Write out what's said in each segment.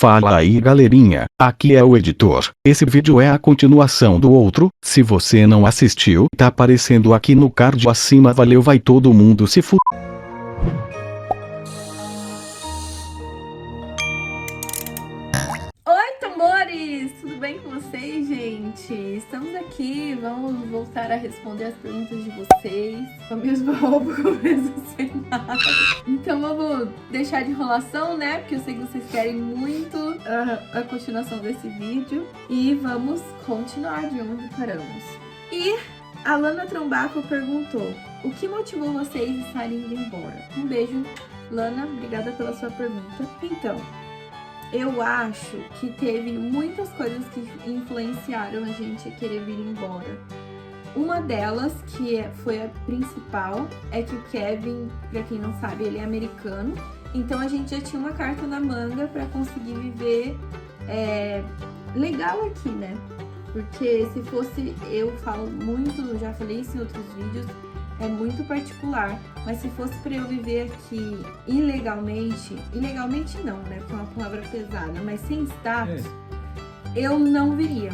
Fala aí galerinha, aqui é o editor. Esse vídeo é a continuação do outro. Se você não assistiu, tá aparecendo aqui no card acima. Valeu, vai todo mundo se fu... Oi, tambores! Tudo bem com vocês, gente? Estamos aqui, vamos voltar a responder as perguntas de vocês. Com a mesma roupa, com o mesmo cenário. Então vamos deixar de enrolação, né? Porque eu sei que vocês querem muito a continuação desse vídeo. E vamos continuar de onde paramos. E a Lana Trombaco perguntou: o que motivou vocês a estarem indo embora? Um beijo, Lana, obrigada pela sua pergunta. Então, eu acho que teve muitas coisas que influenciaram a gente a querer vir embora. Uma delas, que foi a principal, é que o Kevin, pra quem não sabe, ele é americano. Então a gente já tinha uma carta na manga pra conseguir viver legal aqui, né? Porque se fosse, eu falo muito, já falei isso em outros vídeos, é muito particular, mas se fosse para eu viver aqui ilegalmente não, né, porque é uma palavra pesada, mas sem status, eu não viria.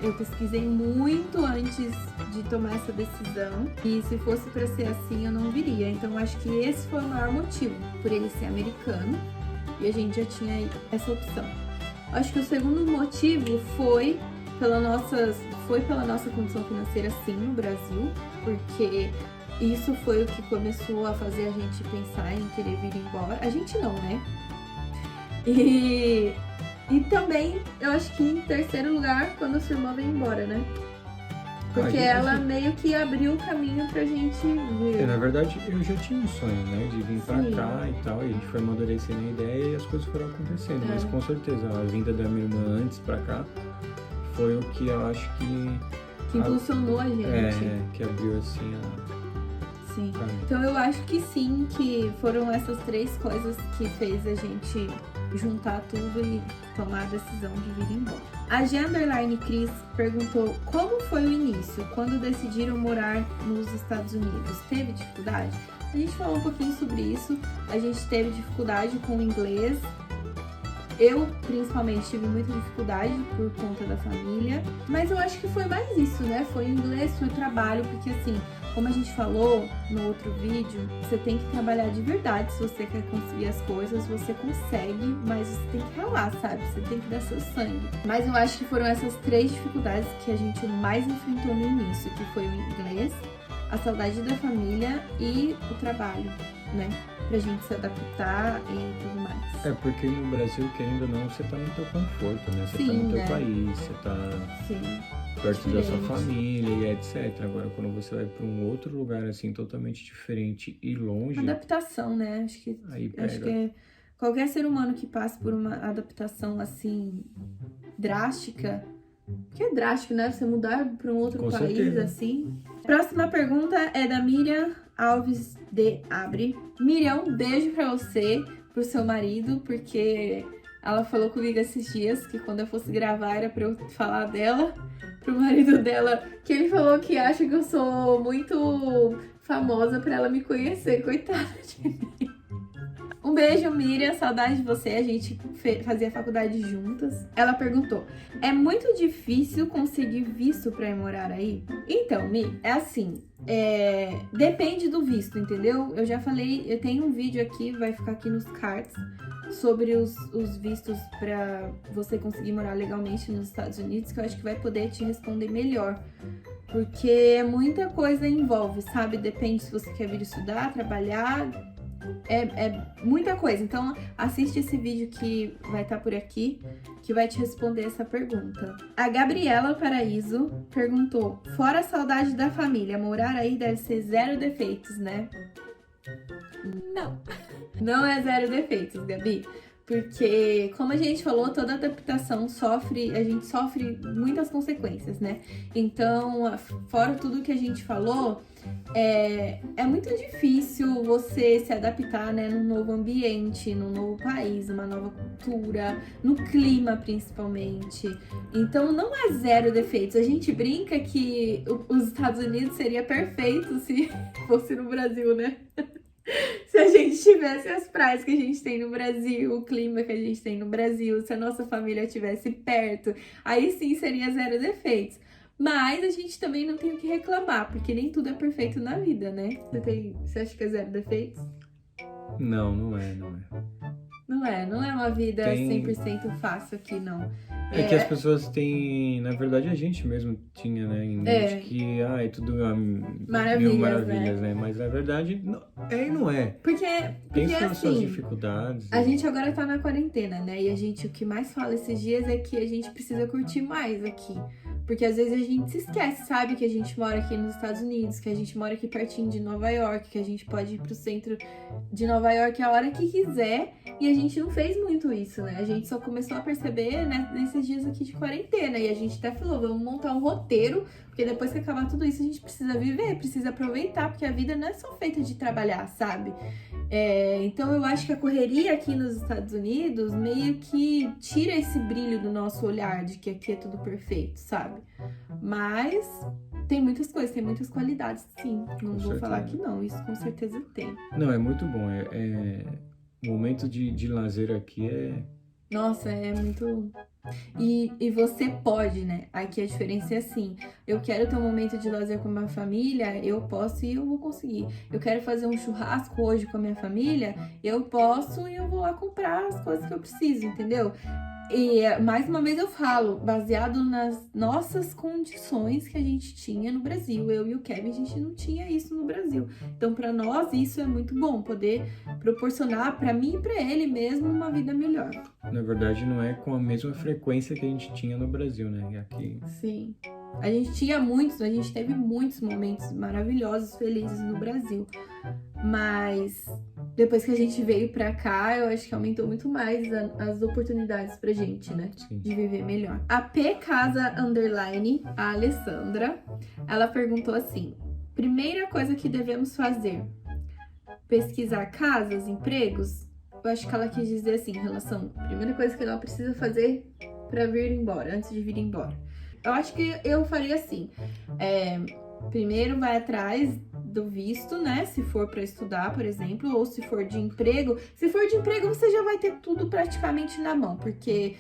Eu pesquisei muito antes de tomar essa decisão e se fosse para ser assim, eu não viria. Então acho que esse foi o maior motivo, por ele ser americano e a gente já tinha essa opção. Acho que o segundo motivo foi pela nossa condição financeira, sim, no Brasil, porque isso foi o que começou a fazer a gente pensar em querer vir embora. A gente não, né? E também, eu acho que em terceiro lugar, quando a sua irmã veio embora, né? Porque ela meio que abriu o caminho pra gente ver. Na verdade, eu já tinha um sonho, né? De vir pra cá e tal, e a gente foi amadurecendo a ideia e as coisas foram acontecendo. Mas com certeza, a vinda da minha irmã antes pra cá foi o que eu acho que impulsionou a gente. Que abriu assim Sim. Então eu acho que sim, que foram essas três coisas que fez a gente juntar tudo e tomar a decisão de vir embora. A G_Cris perguntou como foi o início, quando decidiram morar nos Estados Unidos. Teve dificuldade? A gente falou um pouquinho sobre isso. A gente teve dificuldade com o inglês. Eu, principalmente, tive muita dificuldade por conta da família, mas eu acho que foi mais isso, né? Foi inglês, foi trabalho, porque assim, como a gente falou no outro vídeo, você tem que trabalhar de verdade se você quer conseguir as coisas, você consegue, mas você tem que ralar, sabe? Você tem que dar seu sangue. Mas eu acho que foram essas três dificuldades que a gente mais enfrentou no início, que foi o inglês, a saudade da família e o trabalho, né? Pra gente se adaptar e tudo mais. Porque no Brasil, querendo ou não, você tá no teu conforto, né? Você tá no teu país, você tá perto da sua família e etc. Agora, quando você vai pra um outro lugar, assim, totalmente diferente e longe... Adaptação, né? Acho que qualquer ser humano que passe por uma adaptação, assim, drástica... Que é drástico, né? Você mudar pra um outro país, certeza. Assim. Próxima pergunta é da Miriam Alves de Abre. Miriam, um beijo pra você, pro seu marido, porque ela falou comigo esses dias que quando eu fosse gravar era pra eu falar dela, pro marido dela, que ele falou que acha que eu sou muito famosa pra ela me conhecer. Coitada de mim. Um beijo, Miriam, saudade de você, a gente fazia faculdade juntas. Ela perguntou, é muito difícil conseguir visto pra ir morar aí? Então, Mi, é assim, depende do visto, entendeu? Eu já falei, eu tenho um vídeo aqui, vai ficar aqui nos cards, sobre os vistos pra você conseguir morar legalmente nos Estados Unidos, que eu acho que vai poder te responder melhor. Porque muita coisa envolve, sabe? Depende se você quer vir estudar, trabalhar... É muita coisa, então assiste esse vídeo que vai estar por aqui, que vai te responder essa pergunta. A Gabriela Paraíso perguntou, fora a saudade da família, morar aí deve ser zero defeitos, né? Não é zero defeitos, Gabi. Porque, como a gente falou, toda adaptação a gente sofre muitas consequências, né? Então, fora tudo que a gente falou, é muito difícil você se adaptar, né, num novo ambiente, num novo país, numa nova cultura, no clima principalmente. Então, não é zero defeitos. A gente brinca que os Estados Unidos seria perfeito se fosse no Brasil, né? Se a gente tivesse as praias que a gente tem no Brasil, o clima que a gente tem no Brasil, se a nossa família estivesse perto, aí sim seria zero defeitos. Mas a gente também não tem o que reclamar, porque nem tudo é perfeito na vida, né? Você acha que é zero defeitos? Não, não é. Não é uma vida 100% fácil aqui, não. É que as pessoas têm, na verdade a gente mesmo tinha, né, em mente que, é tudo maravilhas, né? Mas na verdade, não é. Porque Tem suas assim, dificuldades. A gente agora tá na quarentena, né? E o que mais fala esses dias é que a gente precisa curtir mais aqui. Porque às vezes a gente se esquece, sabe? Que a gente mora aqui nos Estados Unidos, que a gente mora aqui pertinho de Nova York, que a gente pode ir pro centro de Nova York a hora que quiser. E a gente não fez muito isso, né? A gente só começou a perceber, né, nesses dias aqui de quarentena. E a gente até falou, vamos montar um roteiro, porque depois que acabar tudo isso a gente precisa viver, precisa aproveitar, porque a vida não é só feita de trabalhar, sabe? Então eu acho que a correria aqui nos Estados Unidos meio que tira esse brilho do nosso olhar de que aqui é tudo perfeito, sabe? Mas tem muitas coisas, tem muitas qualidades, sim. Não vou falar que não, isso com certeza tem. Não, é muito bom. O momento de lazer aqui Nossa, é muito... E você pode, né? Aqui a diferença é assim, eu quero ter um momento de lazer com a minha família, eu posso e eu vou conseguir. Eu quero fazer um churrasco hoje com a minha família, eu posso e eu vou lá comprar as coisas que eu preciso, entendeu? E mais uma vez eu falo, baseado nas nossas condições que a gente tinha no Brasil. Eu e o Kevin, a gente não tinha isso no Brasil. Então, para nós, isso é muito bom, poder proporcionar para mim e para ele mesmo uma vida melhor. Na verdade, não é com a mesma frequência que a gente tinha no Brasil, né? Aqui... Sim. A gente teve muitos momentos maravilhosos, felizes no Brasil. Mas depois que a gente veio pra cá, eu acho que aumentou muito mais as oportunidades pra gente, né? Sim. De viver melhor. A P Casa Underline, a Alessandra, ela perguntou assim: primeira coisa que devemos fazer, pesquisar casas, empregos? Eu acho que ela quis dizer assim, em relação, primeira coisa que ela precisa fazer pra vir embora, antes de vir embora. Eu acho que eu faria assim, primeiro vai atrás do visto, né? Se for para estudar, por exemplo, ou se for de emprego. Se for de emprego, você já vai ter tudo praticamente na mão, porque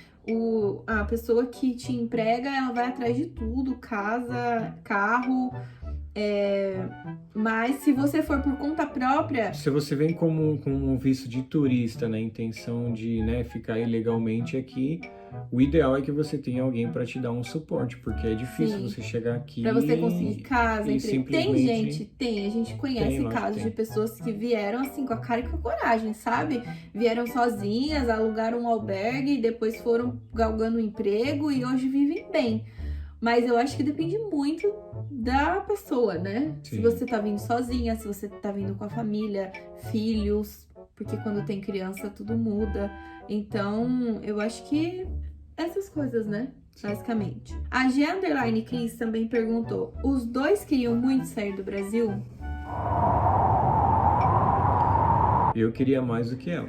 a pessoa que te emprega, ela vai atrás de tudo, casa, carro. Mas se você for por conta própria... Se você vem com um visto de turista, na intenção de, né, ficar ilegalmente aqui, o ideal é que você tenha alguém para te dar um suporte, porque é difícil você chegar aqui... Para você conseguir casa, simplesmente... a gente conhece casos de pessoas que vieram assim com a cara e com a coragem, sabe? Vieram sozinhas, alugaram um albergue, depois foram galgando um emprego e hoje vivem bem. Mas eu acho que depende muito da pessoa, né? Sim. Se você tá vindo sozinha, se você tá vindo com a família, filhos, porque quando tem criança tudo muda. Então, eu acho que essas coisas, né? Basicamente. A G_ Cris também perguntou: os dois queriam muito sair do Brasil? Eu queria mais do que ela.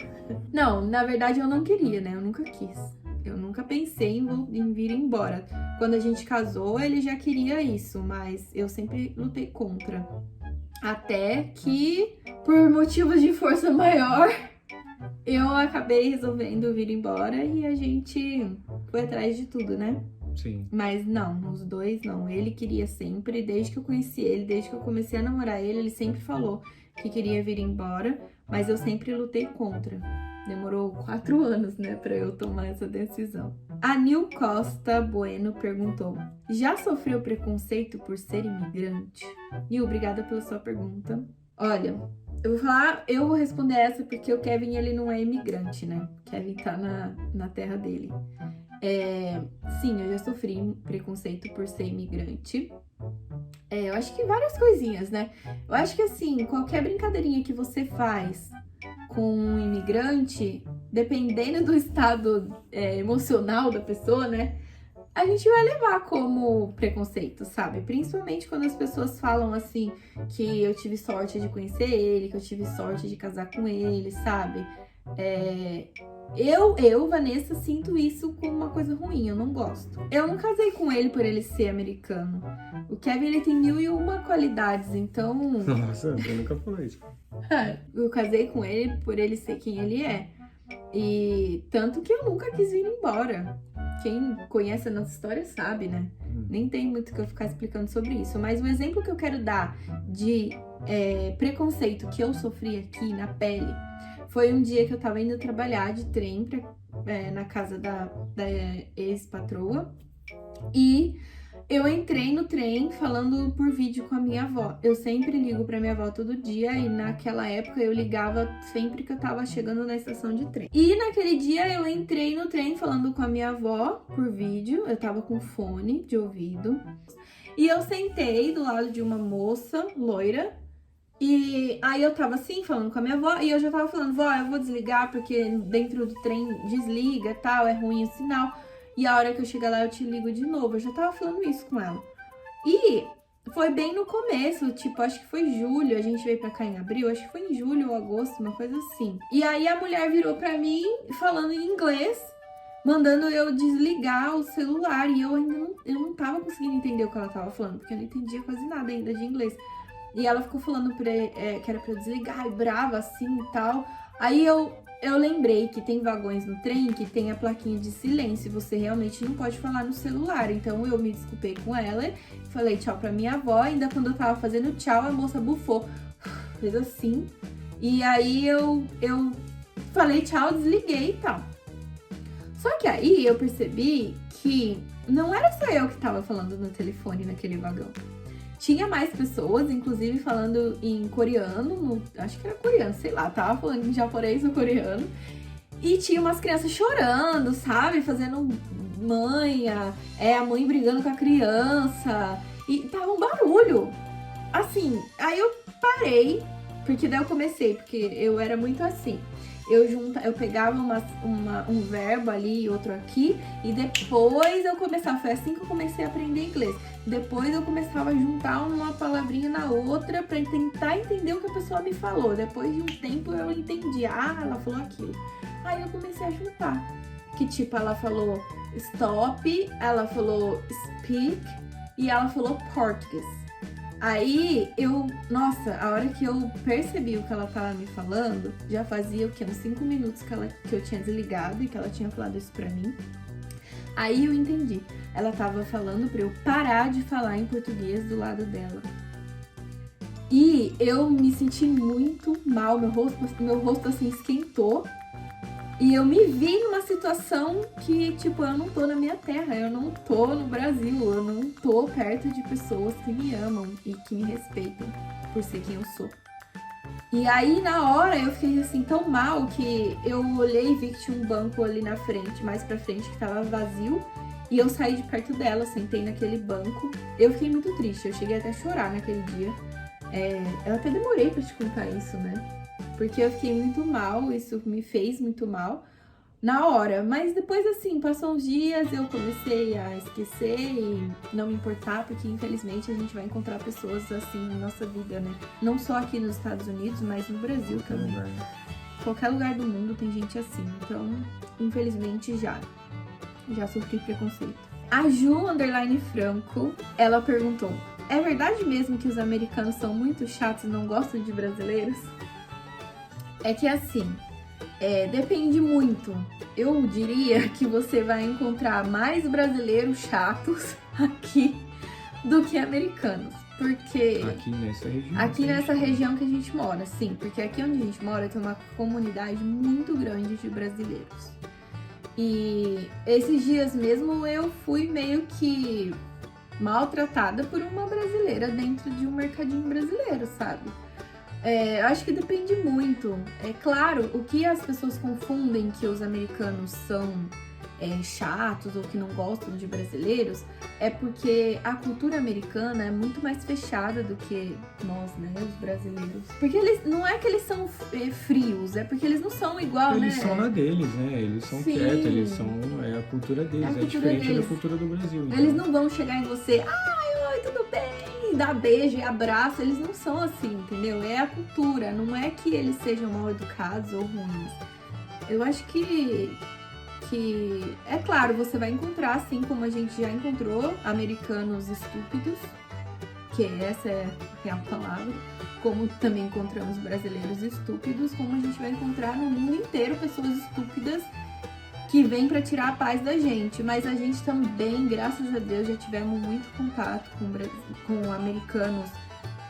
Não, na verdade eu não queria, né? Eu nunca quis. Eu nunca pensei em vir embora. Quando a gente casou, ele já queria isso, mas eu sempre lutei contra. Até que, por motivos de força maior, eu acabei resolvendo vir embora e a gente foi atrás de tudo, né? Sim. Mas não, os dois não. Ele queria sempre, desde que eu conheci ele, desde que eu comecei a namorar ele sempre falou que queria vir embora, mas eu sempre lutei contra. Demorou 4 anos, né, pra eu tomar essa decisão. A Nil Costa Bueno perguntou: já sofreu preconceito por ser imigrante? Nil, obrigada pela sua pergunta. Olha, eu vou responder essa porque o Kevin, ele não é imigrante, né? O Kevin tá na terra dele. Sim, eu já sofri preconceito por ser imigrante. Eu acho que várias coisinhas, né? Eu acho que assim, qualquer brincadeirinha que você faz com um imigrante, dependendo do estado emocional da pessoa, né? A gente vai levar como preconceito, sabe? Principalmente quando as pessoas falam assim, que eu tive sorte de conhecer ele, que eu tive sorte de casar com ele, sabe? Vanessa, sinto isso como uma coisa ruim, eu não gosto. Eu não casei com ele por ele ser americano. O Kevin, ele tem 1001 qualidades, então... Nossa, eu nunca falei isso. Eu casei com ele por ele ser quem ele é. E tanto que eu nunca quis vir embora. Quem conhece a nossa história sabe, né? Nem tem muito que eu ficar explicando sobre isso. Mas o exemplo que eu quero dar de preconceito que eu sofri aqui na pele foi um dia que eu tava indo trabalhar de trem na casa da ex-patroa. E eu entrei no trem falando por vídeo com a minha avó. Eu sempre ligo pra minha avó todo dia e naquela época eu ligava sempre que eu tava chegando na estação de trem. E naquele dia eu entrei no trem falando com a minha avó por vídeo. Eu tava com fone de ouvido. E eu sentei do lado de uma moça loira. E aí eu tava assim, falando com a minha avó, e eu já tava falando, vó, eu vou desligar porque dentro do trem desliga e tal, é ruim o sinal. E a hora que eu chegar lá eu te ligo de novo. Eu já tava falando isso com ela. E foi bem no começo, tipo, acho que foi julho, a gente veio pra cá em abril, acho que foi em julho ou agosto, uma coisa assim. E aí a mulher virou pra mim, falando em inglês, mandando eu desligar o celular. E eu ainda não tava conseguindo entender o que ela tava falando, porque eu não entendia quase nada ainda de inglês. E ela ficou falando que era pra eu desligar, e brava assim e tal. Aí eu lembrei que tem vagões no trem que tem a plaquinha de silêncio. Você realmente não pode falar no celular. Então eu me desculpei com ela, falei tchau pra minha avó. Ainda quando eu tava fazendo tchau, a moça bufou. Fez assim. E aí eu falei tchau, desliguei e tal. Só que aí eu percebi que não era só eu que tava falando no telefone naquele vagão. Tinha mais pessoas, inclusive falando em coreano, acho que era coreano, sei lá, tava falando em japonês ou coreano. E tinha umas crianças chorando, sabe? Fazendo manha, a mãe brigando com a criança. E tava um barulho. Assim, aí eu parei, porque daí eu comecei, porque eu era muito assim. Eu pegava um verbo ali e outro aqui, e depois eu começava, foi assim que eu comecei a aprender inglês. Depois eu começava a juntar uma palavrinha na outra pra tentar entender o que a pessoa me falou. Depois de um tempo eu entendi, ela falou aquilo. Aí eu comecei a juntar, que tipo, ela falou stop, ela falou speak e ela falou português. Aí nossa, a hora que eu percebi o que ela tava me falando, já fazia o quê? Uns 5 minutos que eu tinha desligado e que ela tinha falado isso pra mim. Aí eu entendi. Ela tava falando pra eu parar de falar em português do lado dela. E eu me senti muito mal, meu rosto assim esquentou. E eu me vi numa situação que, tipo, eu não tô na minha terra, eu não tô no Brasil, eu não tô perto de pessoas que me amam e que me respeitam por ser quem eu sou. E aí, na hora, eu fiquei, assim, tão mal que eu olhei e vi que tinha um banco ali na frente, mais pra frente, que tava vazio. E eu saí de perto dela, sentei naquele banco. Eu fiquei muito triste, eu cheguei até a chorar naquele dia. Eu até demorei pra te contar isso, né? Porque eu fiquei muito mal, isso me fez muito mal na hora. Mas depois, assim, passou uns dias, eu comecei a esquecer e não me importar, porque infelizmente a gente vai encontrar pessoas assim na nossa vida, né? Não só aqui nos Estados Unidos, mas no Brasil também. Qualquer lugar do mundo tem gente assim. Então, infelizmente, já sofri preconceito. A Ju_Franco, ela perguntou: é verdade mesmo que os americanos são muito chatos e não gostam de brasileiros? É que assim, depende muito. Eu diria que você vai encontrar mais brasileiros chatos aqui do que americanos. Porque aqui nessa região que a gente mora, sim. Porque aqui onde a gente mora tem uma comunidade muito grande de brasileiros. E esses dias mesmo eu fui meio que maltratada por uma brasileira dentro de um mercadinho brasileiro, sabe? Acho que depende muito. É claro, o que as pessoas confundem que os americanos são chatos ou que não gostam de brasileiros é porque a cultura americana é muito mais fechada do que nós, né, os brasileiros. Porque eles, não é que eles são frios, é porque eles não são igual, eles né? Eles são na deles, né? Eles são quietos, eles são... a cultura deles, é diferente da cultura do Brasil. Então. Eles não vão chegar em você, oi, tudo bem, dar beijo e abraço, eles não são assim, entendeu? É a cultura, não é que eles sejam mal educados ou ruins. eu acho que é claro, você vai encontrar, assim como a gente já encontrou, americanos estúpidos, que essa é a real palavra, como também encontramos brasileiros estúpidos, como a gente vai encontrar no mundo inteiro pessoas estúpidas que vêm para tirar a paz da gente. Mas a gente também, graças a Deus, já tivemos muito contato com americanos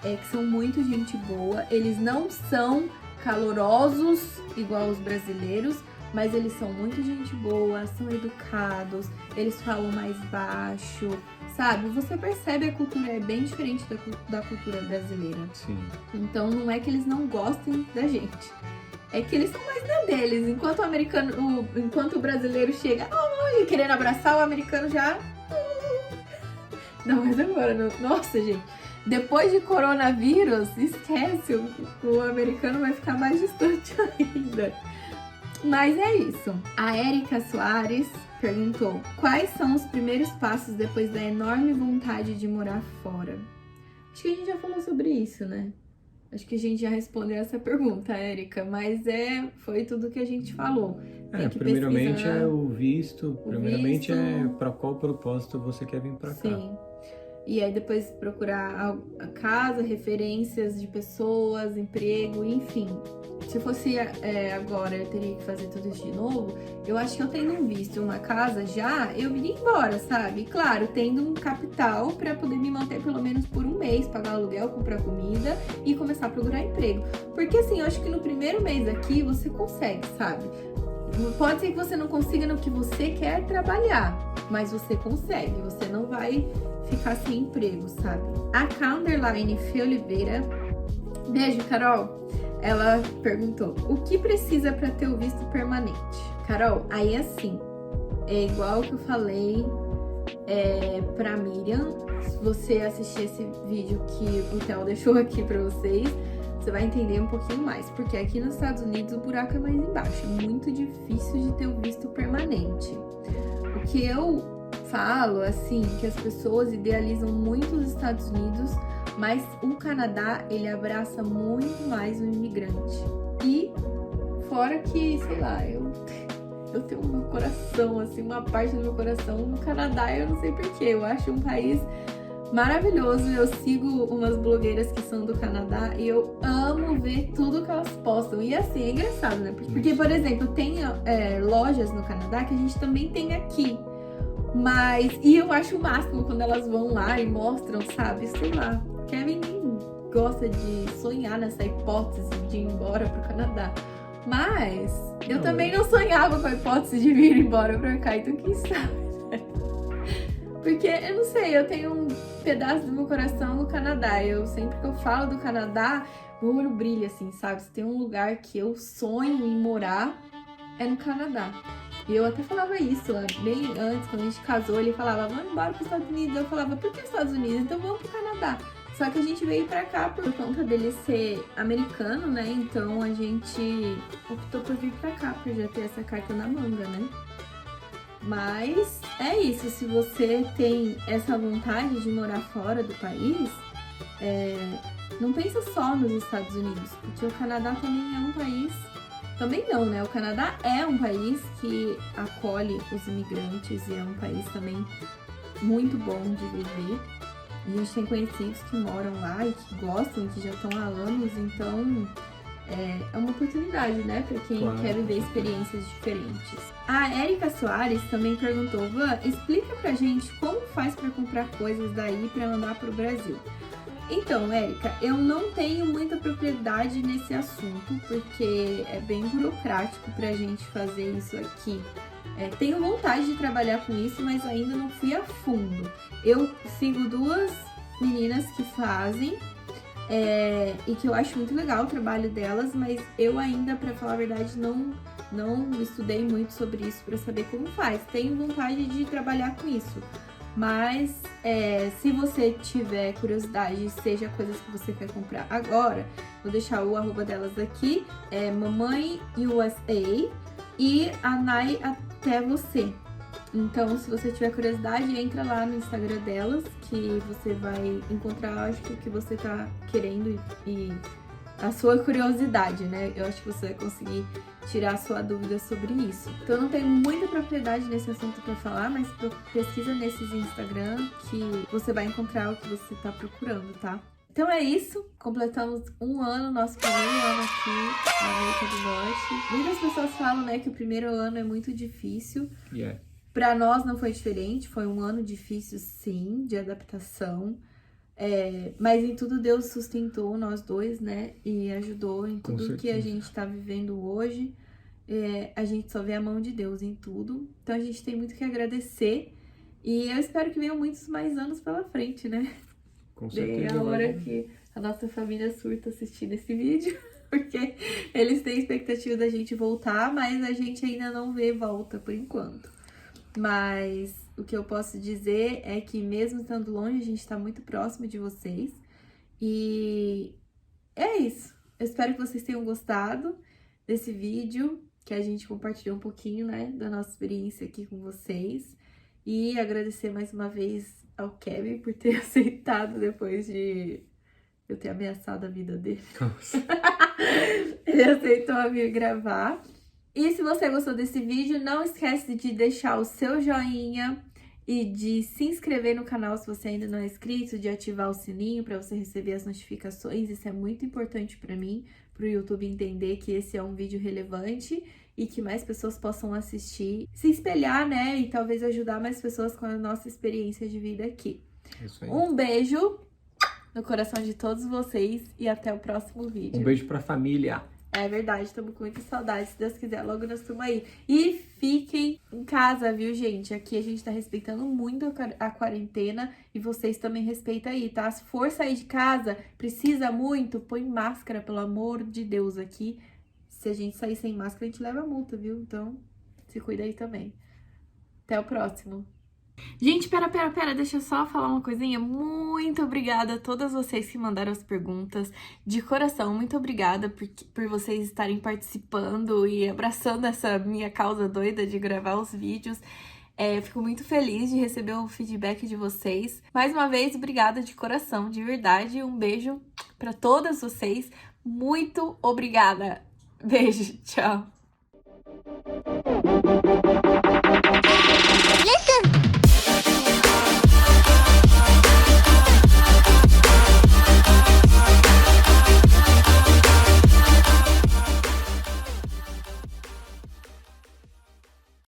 que são muito gente boa. Eles não são calorosos igual os brasileiros, mas eles são muito gente boa, são educados, eles falam mais baixo, sabe? Você percebe a cultura é bem diferente da cultura brasileira. Sim. Então não é que eles não gostem da gente, é que eles são mais na deles. Enquanto o brasileiro chega e querendo abraçar, o americano já... Não, mas agora, não. Nossa, gente. Depois de coronavírus, esquece, o americano vai ficar mais distante ainda. Mas é isso. A Érica Soares perguntou: quais são os primeiros passos depois da enorme vontade de morar fora? Acho que a gente já falou sobre isso, né? Acho que a gente já respondeu essa pergunta, Érica, mas foi tudo que a gente falou. Primeiramente é o visto, primeiramente é para qual propósito você quer vir para cá. Sim. E aí depois procurar a casa, referências de pessoas, emprego, enfim. Se fosse agora, eu teria que fazer tudo isso de novo. Eu acho que eu tendo visto uma casa já, eu viria embora, sabe? Claro, tendo um capital para poder me manter pelo menos por um mês, pagar aluguel, comprar comida e começar a procurar emprego. Porque assim, eu acho que no primeiro mês aqui você consegue, sabe? Pode ser que você não consiga no que você quer trabalhar, mas você consegue, você não vai ficar sem emprego, sabe? A Underline Fê Oliveira, beijo, Carol. Ela perguntou: o que precisa para ter o visto permanente? Carol, aí assim, é igual que eu falei pra Miriam. Se você assistir esse vídeo que o Theo deixou aqui pra vocês, você vai entender um pouquinho mais. Porque aqui nos Estados Unidos o buraco é mais embaixo. É muito difícil de ter o visto permanente. O que eu falo, assim, que as pessoas idealizam muito os Estados Unidos, mas o Canadá, ele abraça muito mais o imigrante. E fora que, sei lá, eu tenho meu coração, assim, uma parte do meu coração no Canadá, eu não sei porquê. Eu acho um país maravilhoso. Eu sigo umas blogueiras que são do Canadá e eu amo ver tudo que elas postam. E assim, é engraçado, né? Porque, por exemplo, tem lojas no Canadá que a gente também tem aqui. E eu acho o máximo quando elas vão lá e mostram, sabe? Sei lá, Kevin gosta de sonhar nessa hipótese de ir embora pro Canadá. Mas eu também não sonhava com a hipótese de vir embora pra cá, então quem sabe, né? Porque, eu não sei, eu tenho um pedaço do meu coração no Canadá. Sempre que eu falo do Canadá, meu olho brilha, assim, sabe? Se tem um lugar que eu sonho em morar, é no Canadá. E eu até falava isso, bem antes, quando a gente casou, ele falava: vamos embora para os Estados Unidos. Eu falava: por que Estados Unidos? Então vamos pro Canadá. Só que a gente veio pra cá por conta dele ser americano, né? Então a gente optou por vir pra cá, por já ter essa carta na manga, né? Mas é isso, se você tem essa vontade de morar fora do país, não pensa só nos Estados Unidos, porque o Canadá também é um país... Também não, né? O Canadá é um país que acolhe os imigrantes e é um país também muito bom de viver. E a gente tem conhecidos que moram lá e que gostam, que já estão há anos, então é uma oportunidade, né? Para quem quer viver experiências diferentes. A Érica Soares também perguntou: Van, explica pra gente como faz para comprar coisas daí para mandar pro Brasil. Então, Érica, eu não tenho muita propriedade nesse assunto, porque é bem burocrático pra gente fazer isso aqui. Tenho vontade de trabalhar com isso, mas ainda não fui a fundo. Eu sigo duas meninas que fazem, e que eu acho muito legal o trabalho delas, mas eu ainda, pra falar a verdade, não estudei muito sobre isso pra saber como faz. Tenho vontade de trabalhar com isso. Mas se você tiver curiosidade, seja coisas que você quer comprar agora, vou deixar o arroba delas aqui, Mamãe USA e a Nai Até Você. Então, se você tiver curiosidade, entra lá no Instagram delas, que você vai encontrar, acho que o que você tá querendo e a sua curiosidade, né? Eu acho que você vai conseguir tirar sua dúvida sobre isso. Então eu não tenho muita propriedade nesse assunto para falar, mas pesquisa nesses Instagram que você vai encontrar o que você tá procurando, tá? Então é isso, completamos um ano, nosso primeiro ano aqui na América do Norte. Muitas pessoas falam, né, que o primeiro ano é muito difícil. Pra nós não foi diferente, foi um ano difícil sim, de adaptação. Mas em tudo Deus sustentou nós dois, né, e ajudou em tudo que a gente tá vivendo hoje. A gente só vê a mão de Deus em tudo, então a gente tem muito que agradecer. E eu espero que venham muitos mais anos pela frente, né? Com certeza. É a hora que a nossa família surta assistindo esse vídeo, porque eles têm expectativa da gente voltar, mas a gente ainda não vê volta por enquanto. Mas o que eu posso dizer é que mesmo estando longe, a gente tá muito próximo de vocês. E é isso. Eu espero que vocês tenham gostado desse vídeo, que a gente compartilhou um pouquinho, né, da nossa experiência aqui com vocês. E agradecer mais uma vez ao Kevin por ter aceitado depois de eu ter ameaçado a vida dele. Nossa. Ele aceitou vir gravar. E se você gostou desse vídeo, não esquece de deixar o seu joinha e de se inscrever no canal se você ainda não é inscrito, de ativar o sininho para você receber as notificações. Isso é muito importante para mim, para o YouTube entender que esse é um vídeo relevante e que mais pessoas possam assistir, se espelhar, né? E talvez ajudar mais pessoas com a nossa experiência de vida aqui. Isso aí. Um beijo no coração de todos vocês e até o próximo vídeo. Um beijo pra família. É verdade, estamos com muita saudade. Se Deus quiser, logo nós estamos aí. E fiquem em casa, viu, gente? Aqui a gente tá respeitando muito a quarentena e vocês também respeitam aí, tá? Se for sair de casa, precisa muito, põe máscara, pelo amor de Deus, aqui. Se a gente sair sem máscara, a gente leva multa, viu? Então, se cuida aí também. Até o próximo. Gente, pera, deixa eu só falar uma coisinha. Muito obrigada a todas vocês que mandaram as perguntas. De coração, muito obrigada por vocês estarem participando e abraçando essa minha causa doida de gravar os vídeos. Fico muito feliz de receber o feedback de vocês. Mais uma vez, obrigada de coração, de verdade. Um beijo pra todas vocês. Muito obrigada. Beijo, tchau.